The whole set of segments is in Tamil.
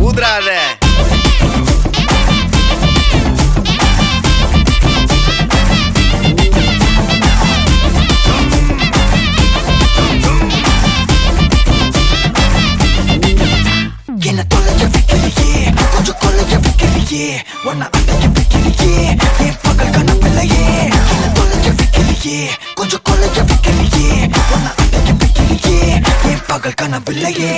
ஊதுறாத. என்ன தொலைய வைக்கிறியே, கொஞ்சம் கொலைய வைக்கிறியே, உன்னை அடைய வைக்கிறியே, என் பகல் கனவில்லையே. என்ன தொலைய வைக்கிறியே, கொஞ்சம் கொலைய வைக்கிறியே, உன்னை அடைய வைக்கிறியே, என் பகல் கனவில்லையே.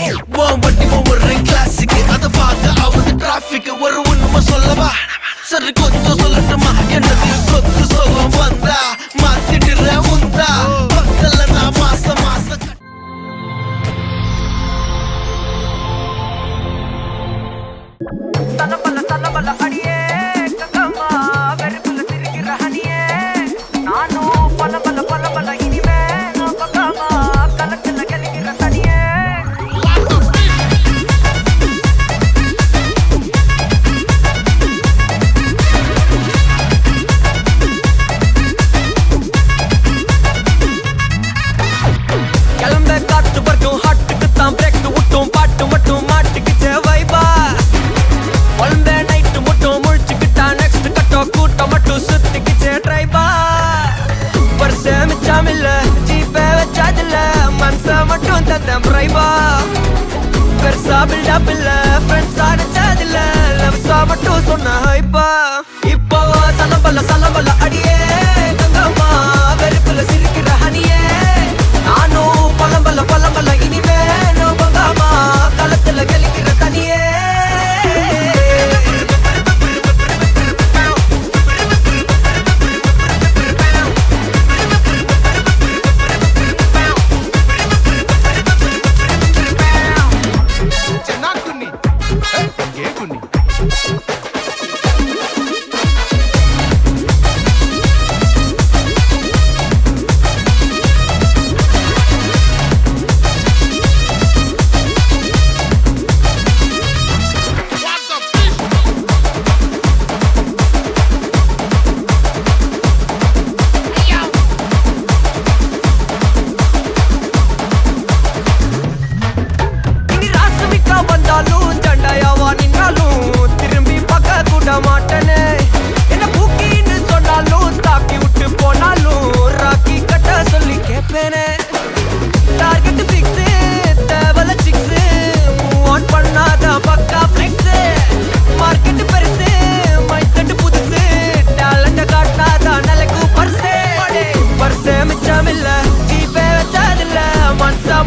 வண்டி ஒவ்வொரு கிளாஸுக்கு அதை பார்க்க ஆகுது டிராபிக். ஒரு உண்மை சொல்லவா, சரி கொஞ்சம் சொல்லட்டுமா? என்னது சொத்து சொல்லும் வந்தா மாத்திடுற உந்தா பக்கத்துல நான் மாசம் மாசம் தலபல அடியே கங்கம்மா வெறுப்புல திரிக்கிற ஹனியே நானும் பல இனிமே நான் பக்காமா கலத்துல கலிக்கிற தனியே கிளம்ப காத்து வரைக்கும் ஹாட்டுக்கு தான் பிரேக் விட்டும் பாட்டு மட்டும் மாட்டுக்கு வைபா ஒன்பே நைட்டு மட்டும் முழிச்சுக்கிட்டா நெக்ஸ்ட் கட்டோ கூட்டம் மட்டும் சுத்திக்கிச்சே ட்ரைபா பர்சே மிச்சாமில்ல ஜீப்பே வச்சாதில்ல மனச மட்டும் தந்தேன் ப்ரைபா பெருசா பில்டப் இல்ல ஃப்ரெண்ட்ஸா நினைச்சதில்ல லவ்ஸா மட்டும் சொன்ன ஹைப்பா இப்போ சலம்பல அடியே கங்கம்மா வெறுப்புல சிரிக்கிற ஹனியே நானும் பலம்பல இனிமே நோ பங்காமா களத்துல கலிக்கிற தனியே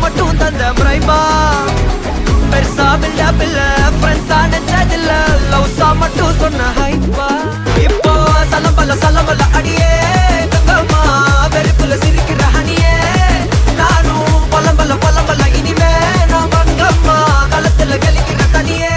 மட்டும் தந்த பிரைபா பெருசா பில்டப் இல்ல ஃப்ரெண்ட்ஸா நினைச்சதில்ல லவ்ஸா மட்டும் சொன்ன ஹைப்பா இப்போ சலம்பல அடியே கங்கம்மா வெறுப்புல சிரிக்கிற ஹனியே நானும் பலம்பல இனிமே நான் பங்கம்மா களத்துல கலிக்கிற தனியே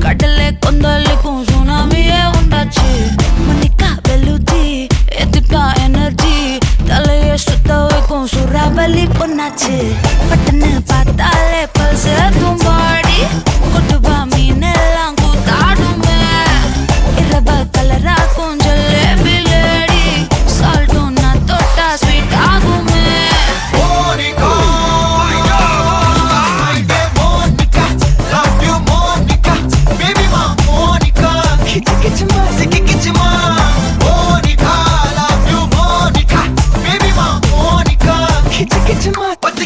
கடலே கொந்தளிக்கும் சுனாமியே உண்டாச்சு மணிக்கா வெளுத்தி எதுக்கா எனர்ஜி தலைய சுத்த வைக்கும் சூறாவளி பொண்ணாச்சு பட்டன்னு பார்த்தாலே பல்ஸ் தும்பாடி கொட்டுபா மீன் எல்லாம் கூத்தாடுமே இரவ கலராக்கும் ஜல்லேபி லேடி சால்ட்டும் நான் தொட்டா ஸ்வீட் ஆகுமே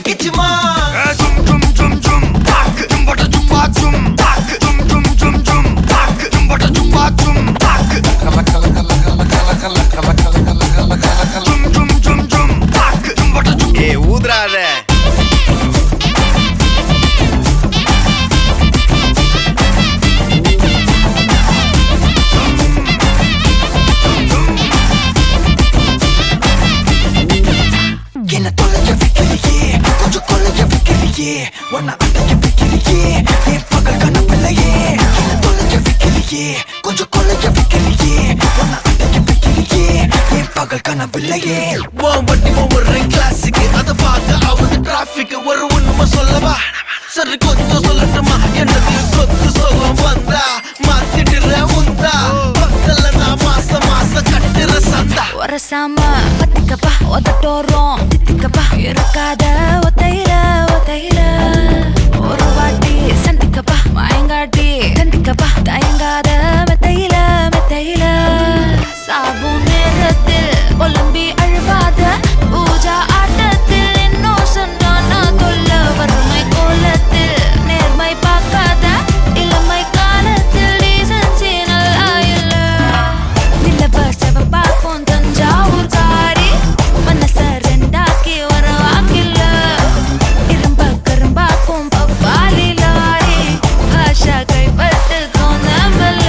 Get your உன்னை அடைக்க வைக்கிறியே என் பகல் கனவில்லையே என்ன தொலைக்க வைக்கிறியே கொஞ்சம் கொலைக்க வைக்கிறியே உன்னை அடைக்க வைக்கிறியே என் பகல் கனவில்லையே வண்டி ஒவ்வொரு கிளாஸுக்கு அதை பார்க்க ஆகுது டிராபிக் ஒரு உண்மை சொல்லவா சரி கொஞ்சம் சொல்லட்டுமா என்னது சொத்து சொகம் வந்தா மாத்திடுற உந்தா பக்கத்துல நான் மாசம் கட்டுற சந்தா வரசாம பத்திக்கப்பா உதட்டோரம் தித்திக்கப்பா இருக்காத ஒத்தையில ஒத்தையில ஒரு வாட்டி சந்திக்கப்பா மாயங்காட்டி கந்திக்கப்பா தயங்காத மெத்தையில மெத்தையில சாபு நேரத்தில் ஒலம்பி அழுவாத பூஜா ஆட்டத்தில் இன்னும் சொன்னா தொல்ல வறுமை கோலத்தில் நேர்மை பார்க்காத இளமை காலத்தில் டீசன்சி நல்லா இல்ல நிலவ செவப்பாக்கும் தஞ்சாவூர் காரி மனச ரெண்டாக்கி வர வாக்கில்ல இரும்ப கரும்பாக்கும் பப்பாலி லாரி பாஷா கைப்பட்டுக்கும் நம்பல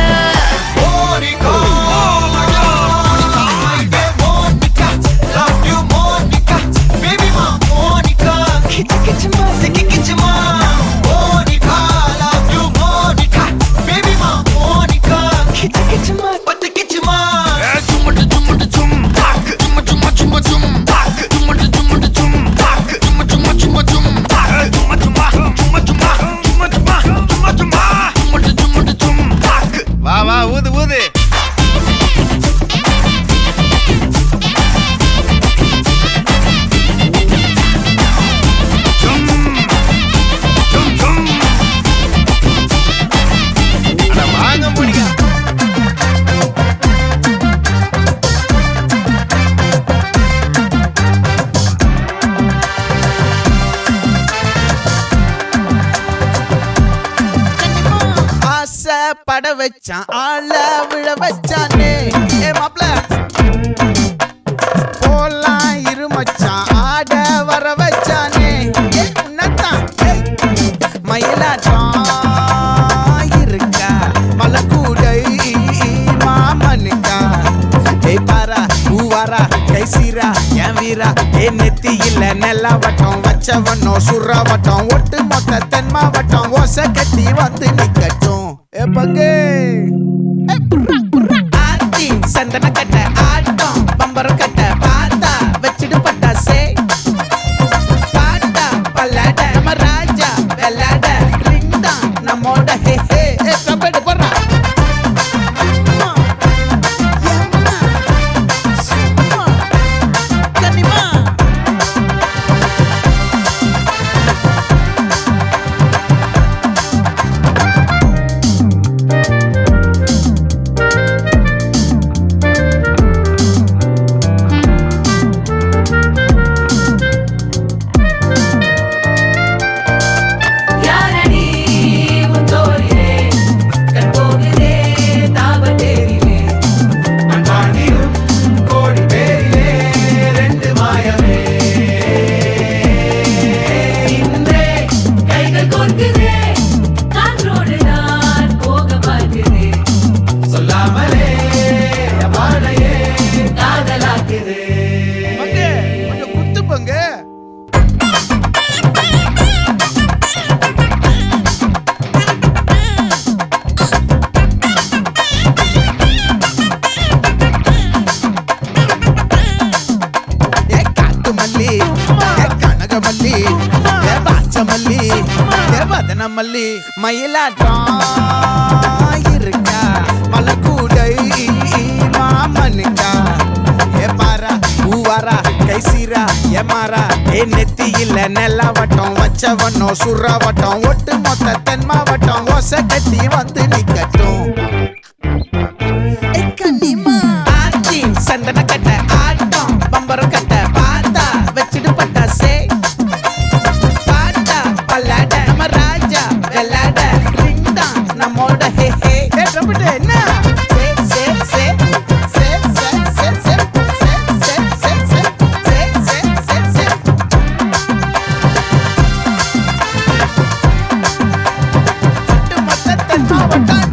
வா வா ஊது ஊது வாங்க முடியா பட வச்சான் ஆள விழ வச்சானே ஏ மாப்ள போலாம் இருமச்சான் ஆட வர வச்சானே ஏ உன்னத்தான் மயிலாட்டம் இருக்கா மலக்கூடை மாமனுக்கா ஏய் பாரா பூவாரா கைசீரா என் வீரா ஏ நெத்தி இல்ல நெல்லா வட்டம் வச்சவனோ சுறா வட்டம் ஒட்டு மொத்த தென் மாவட்டம் ஓசை கட்டி வந்து நிக்கட்டும் ஏ பங்கே ஆத்தி சந்தன கட்ட ஆட்டம் பம்பரம் கட்ட பாத்தா வச்சிடு பட்டாசே பாட்டா பல்லாட நம்ம ராஜா வெள்ளாட ரிங் தான் நம்மோட ஹே ஹே ஏ கபடி போறா மல்லி மயிலாட்டம் இருக்கா மலக்கூடை மாமனுக்கா ஏ பாரா பூவாரா கைசீரா ஏ மாறா ஏ நெத்தி இல்ல நெல்லா வட்டம் வச்சவனோ சுறா வட்டம் ஒட்டு மொத்த தென் மாவட்டம் ஓசை கட்டி வந்து நிக்கட்டும் ஆச்சி சந்தன கட்ட ஆட்டம் பம்பரம் கட்ட பாத்தா வச்சிடு பட்டாசே பாட்டா பல்லாட நம்ம ராஜா வெள்ளாட ரிங் தான் நம்மோட ஹே ஹே ஏ ட்ரம்பட் என்ன சே சே சே சே சே சே சே சே சே சே சே சே சே மொத்த தென் மாவட்டம்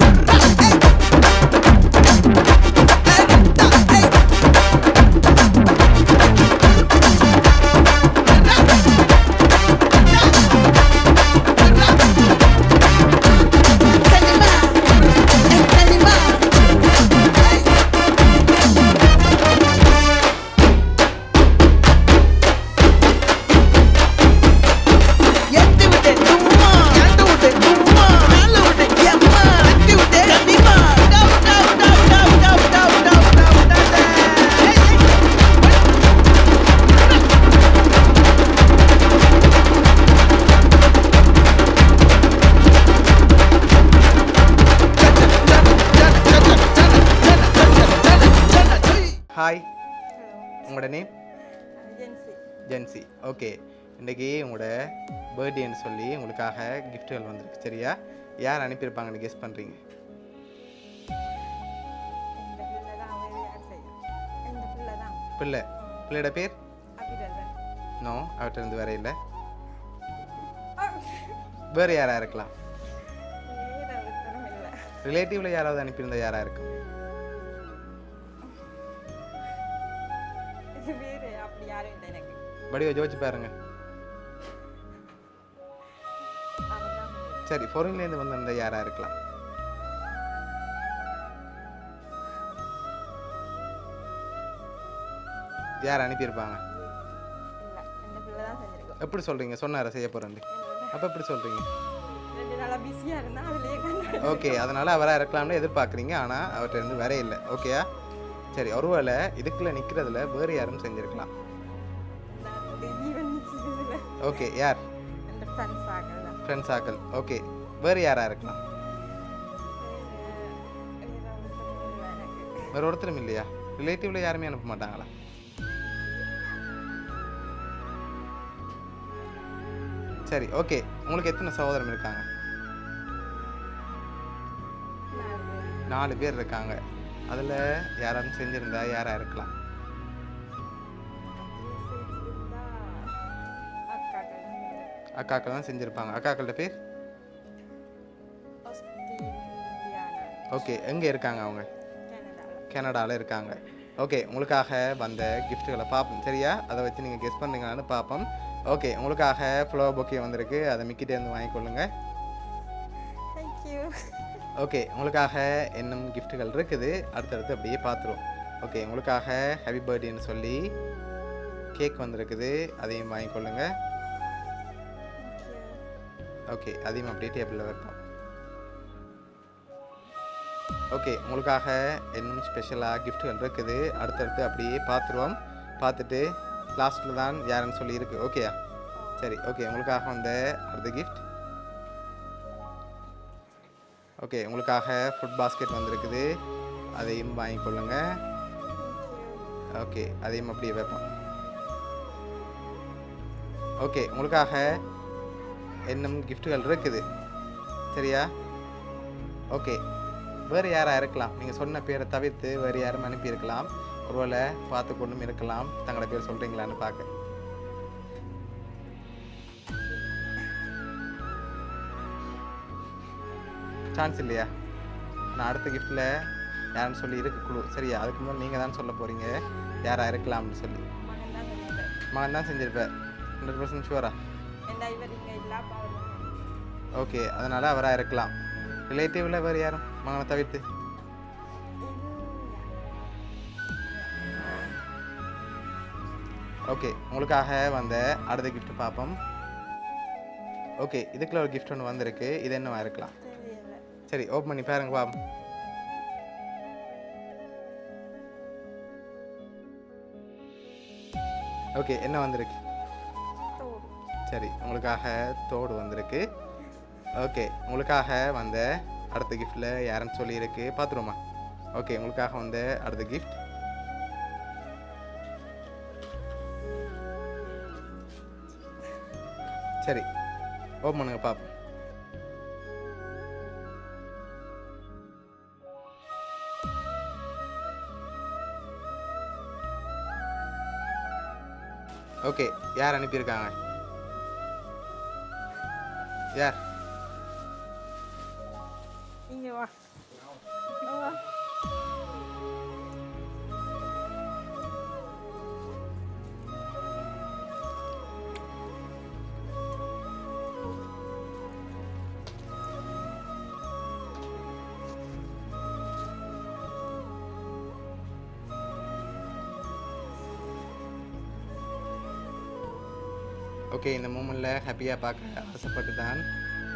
உங்களோட நேம் ஏஜென்சி ஜென்சி. ஓகே, இன்றைக்கி உங்களோட பர்த்டேன்னு சொல்லி உங்களுக்காக கிஃப்ட்டுகள் வந்திருக்கு. சரியா? யார் அனுப்பியிருப்பாங்கன்னு கெஸ் பண்ணுறீங்க? இந்த பிள்ளை தான் வேறு யார் செய்யும் இந்த பிள்ளை தான் பிள்ளையோட பேர்? அபிரதன் நோ, அவர்கிட்ட இருந்து வேற இல்லை. வேறு யாராக இருக்கலாம்? வேறு ஒருத்தரும் இல்லை ரிலேட்டிவில் யாராவது அனுப்பியிருந்தா யாராக இருக்கும்? வேறு அப்படி யாரும் இல்லை எனக்கு வடிவ ஜோதிச்சு பாருங்க. அவர் தான் சரி, ஃபாரின்லேருந்து வந்திருந்த யாராக இருக்கலாம்? யார் அனுப்பியிருப்பாங்க? இல்லை இந்த பிள்ளை தான் செஞ்சிருக்கோம் எப்படி சொல்கிறீங்க? சொன்னார செய்ய போகிறேன். அப்போ எப்படி சொல்கிறீங்க? 2 நாளாக பிஸியாக இருந்தால் அதுலேயே கண்டு ஓகே, அதனால் அவராக இருக்கலாம்னு எதிர்பார்க்குறீங்க, ஆனால் அவர்கிட்ட இருந்து வேற இல்லை. ஓகேயா? சரி, ஒருவேளை இதுக்குள்ளே நிற்கிறதுல வேறு யாரும் செஞ்சுருக்கலாம். ஈவன் நிற்கிது ஓகே, யார்? இந்த ஃப்ரெண்ட்ஸ் ஆகல ஃப்ரெண்ட்ஸ் ஆக்கள். ஓகே, வேறு யாராக இருக்கலாம்? வேறு ஒருத்தரும் இல்லையா? ரிலேட்டிவில் யாருமே அனுப்ப மாட்டாங்களா? சரி, ஓகே. உங்களுக்கு எத்தனை சகோதரம் இருக்காங்க? 4 பேர் இருக்காங்க. அதில் யாராவது செஞ்சுருந்தா யாராக இருக்கலாம்? அக்காக்கள் தான் செஞ்சுருப்பாங்க. அக்காக்கள்கிட்ட பேர்? ஓகே, எங்கே இருக்காங்க அவங்க? கனடாவில் இருக்காங்க. ஓகே, உங்களுக்காக வந்த கிஃப்ட்டுகளை பார்ப்போம். சரியா? அதை வச்சு நீங்கள் கெஸ் பண்ணுறீங்களான்னு பார்ப்போம். ஓகே, உங்களுக்காக ஃப்ளவர் பொக்கே வந்திருக்கு. அதை மிக்கிட்டேருந்து வாங்கிக்கொள்ளுங்க. தேங்க்யூ ஓகே, உங்களுக்காக இன்னும் கிஃப்ட்டுகள் இருக்குது. அடுத்தடுத்து அப்படியே பார்த்துருவோம். ஓகே, உங்களுக்காக ஹாப்பி பர்த்டேன்னு சொல்லி கேக் வந்திருக்குது. அதையும் வாங்கிக்கொள்ளுங்க. ஓகே, அதையும் அப்படியே டேபிளில் வைப்போம். ஓகே, உங்களுக்காக இன்னும் ஸ்பெஷலாக கிஃப்ட்டுகள் இருக்குது. அடுத்தடுத்து அப்படியே பார்த்துருவோம். பார்த்துட்டு லாஸ்ட்டில் தான் யாருன்னு சொல்லி இருக்கு. ஓகேயா? சரி, ஓகே. உங்களுக்காக வந்த அடுத்த கிஃப்ட். ஓகே, உங்களுக்காக ஃபுட் பாஸ்கெட் வந்திருக்குது. அதையும் வாங்கிக்கொள்ளுங்க. ஓகே, அதையும் அப்படியே வைப்போம். ஓகே, உங்களுக்காக இன்னும் கிஃப்ட்டுகள் இருக்குது. சரியா? ஓகே, வேறு யாராக இருக்கலாம்? நீங்கள் சொன்ன பேரை தவிர்த்து வேறு யாரும் அனுப்பியிருக்கலாம். ஒருவேளை பார்த்து கொண்டும் இருக்கலாம். தங்களோட பேர் சொல்கிறீங்களான்னு பார்க்க. சான்ஸ் இல்லையா? நான் அடுத்த கிஃப்ட்டில் யாருன்னு சொல்லி இருக்கு குழு. சரியா? அதுக்கு முன்னாடி நீங்கள் தான் சொல்ல போகிறீங்க யாராக இருக்கலாம்னு சொல்லி. மகன் தான் செஞ்சிருப்பேன். 100% ஷுவரா? ஓகே, அதனால் அவராக இருக்கலாம். ரிலேட்டிவில் வேறு யாரும் மகனை தவிர்த்து? ஓகே, உங்களுக்காக வந்த அடுத்த கிஃப்ட் பார்ப்போம். ஓகே, இதுக்குள்ள ஒரு கிஃப்ட் ஒன்று வந்திருக்கு. இது என்னவா இருக்கலாம்? சரி, ஓப்பன் பண்ணி பாருங்க பாப்போம். ஓகே, என்ன வந்திருக்கு? சரி, உங்களுக்காக தோடு வந்திருக்கு. ஓகே, உங்களுக்காக வந்த அடுத்த கிஃப்டில் யாருன்னு சொல்லியிருக்கு பார்த்துருவோமா? ஓகே, உங்களுக்காக வந்த அடுத்த கிஃப்ட். சரி, ஓப்பன் பண்ணுங்க பாப்போம். ஓகே, யார் அனுப்பியிருக்காங்க? யார்? இங்கே வா வா. ஓகே, இந்த மூமெண்ட்டில் ஹாப்பியாக பார்க்க ஆசைப்பட்டு தான்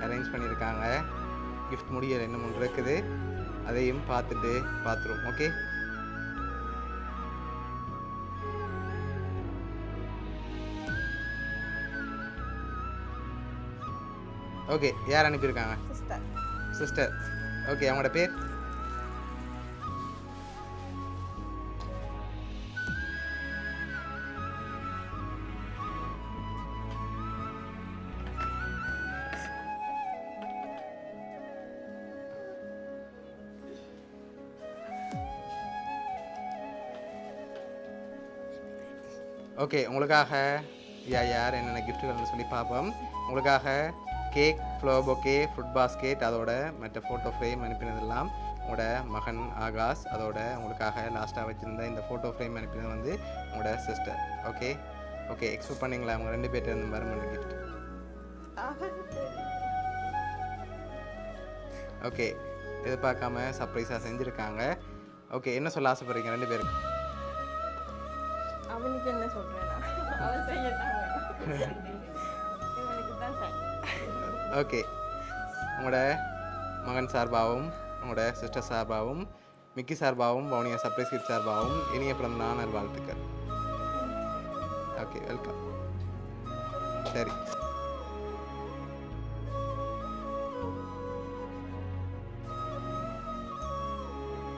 அரேஞ்ச் பண்ணியிருக்காங்க. கிஃப்ட் முடியலை, இன்னும் ஒன்று இருக்குது. அதையும் பார்த்துருவோம். Okay, okay. யார் அனுப்பியிருக்காங்க? சிஸ்டர். ஓகே, அவங்களோட பேர்? ஓகே உங்களுக்காக யார் என்னென்ன கிஃப்ட்டுகள்னு சொல்லி பார்ப்போம். உங்களுக்காக cake, flower bouquet, fruit basket, அதோட மற்ற ஃபோட்டோ ஃப்ரேம் அனுப்பினதெல்லாம் உங்களோட மகன் ஆகாஷ். அதோட உங்களுக்காக லாஸ்ட்டாக வச்சுருந்த இந்த ஃபோட்டோ ஃப்ரேம் அனுப்பினது வந்து உங்களோட சிஸ்டர். ஓகே ஓகே எக்ஸ்பெக்ட் பண்ணிங்களா அவங்க 2 பேர்ட்ட இருந்து மறுமண கிஃப்ட்? ஓகே எதிர்பார்க்காம சர்ப்ரைஸாக செஞ்சுருக்காங்க. ஓகே என்ன சொல்ல ஆசைப்படுறீங்க 2 பேருக்கு? அவனுக்கு என்ன சொல்றேன் அவன் செய்யட்டான் இவனுக்கு தான் சரி. ஓகே உங்களோட மகன் சார்பாகவும் உங்களோட சிஸ்டர் சார்பாகவும் மிக்கி சார்பாகவும் வவுனியா சர்ப்ரைஸ் கிஃப்ட் சார்பாகவும் இனிய பிறந்த நாள் வாழ்த்துக்கள். Okay welcome. சரி